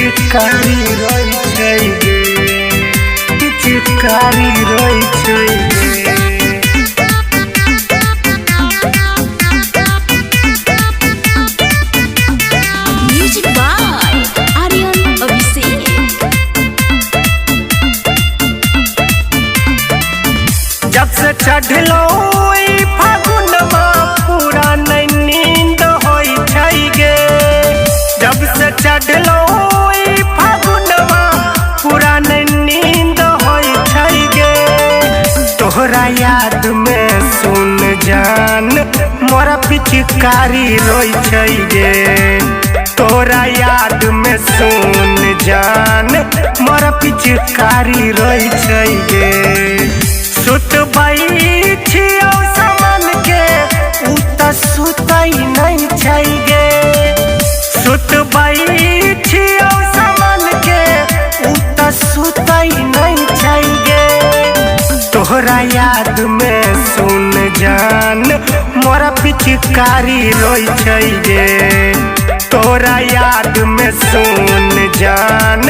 पिचकारी रही छै गे, पिचकारी रही छै गे। Music by Aryan Abhishek. जब से चढ़लो ई फागुनमा पूरा नहीं नींद होई छै गे। जब से चढ़लो ई फागुनमा पूरा नहीं नींद होई छै गे। तोहरा याद में सुन जान मोरा पिचकारी रोई छै गे। तोरा याद में सुन जान मोरा पिचकारी रोई छै गे। सुत छियो सामान के उ त सुतै नहीं छै गे। सुत छियो सामान के उ त सुतै नहीं छै गे। तोहरा याद में सुन जान मोरा पिचकारी रोई छै गे। तोरा याद में सुन जान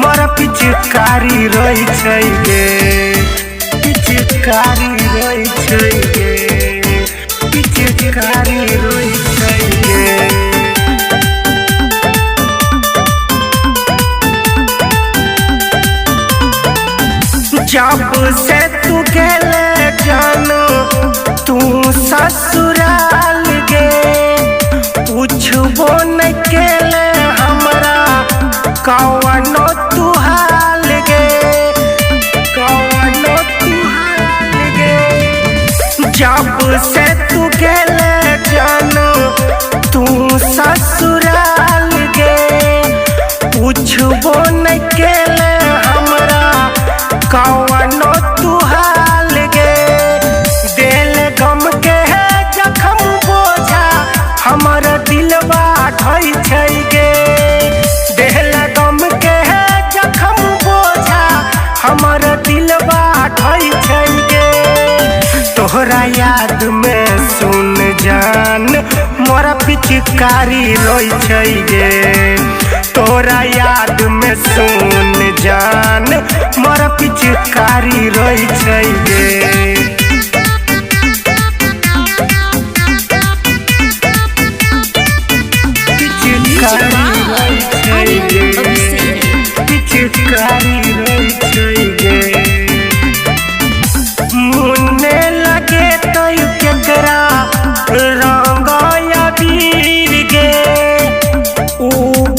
मोरा पिचकारी रोई छै गे। पिचकारी रोई छै गे, पिचकारी रोई छै गे। जब से तू गेले जानो तू ससुराल गे। पूछबो न केले हमरा कौनो तू हाल गे, कौनो तू हाल गे। जब से तू गेले जानो तू ससुराल गे। पूछबो न केले हमरा कौनो तू हाल गे। दिल गम के जखम बोझा हमर दिलवा ढोई छै गे। दिल गम के जखम बोझा हमर दिलवा ढोई छै गे। तोहरा याद में सुन जान मोरा पिचकारी रोई छै गे। तोरा याद में सुन जान मोरा पिचकारी रोई छै गे। Music by Aryan Abhishek. पिचकारी रोई छै गे। मुन्ने लगे तो केकरा रंग अबीर गे। उ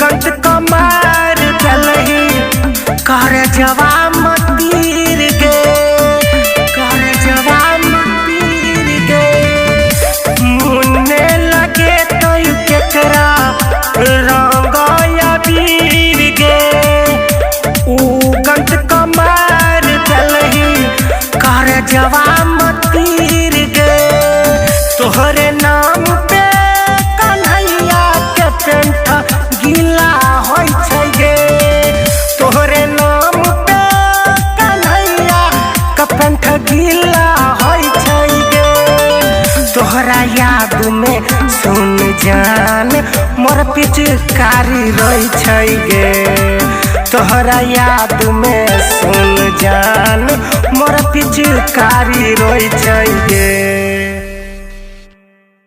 गंत कमार चलही कर जवाम तीर गे, कर जवाम तीर गे। मुन्ने लगे तो केकरा रंग अबीर गे। उ गंत कमार चलही कर जवाम तीर गे। तोहरे नाम पे कन्हैया के पेंट गीला होई छै गे। तोहरे नाम पे कन्हैया के पेंट गीला होई छै गे। तोहरा याद में सुन जान मोर पिचकारी रोई छै गे। तोहरा याद में सुन जान मोर पिचकारी रोई छै गे।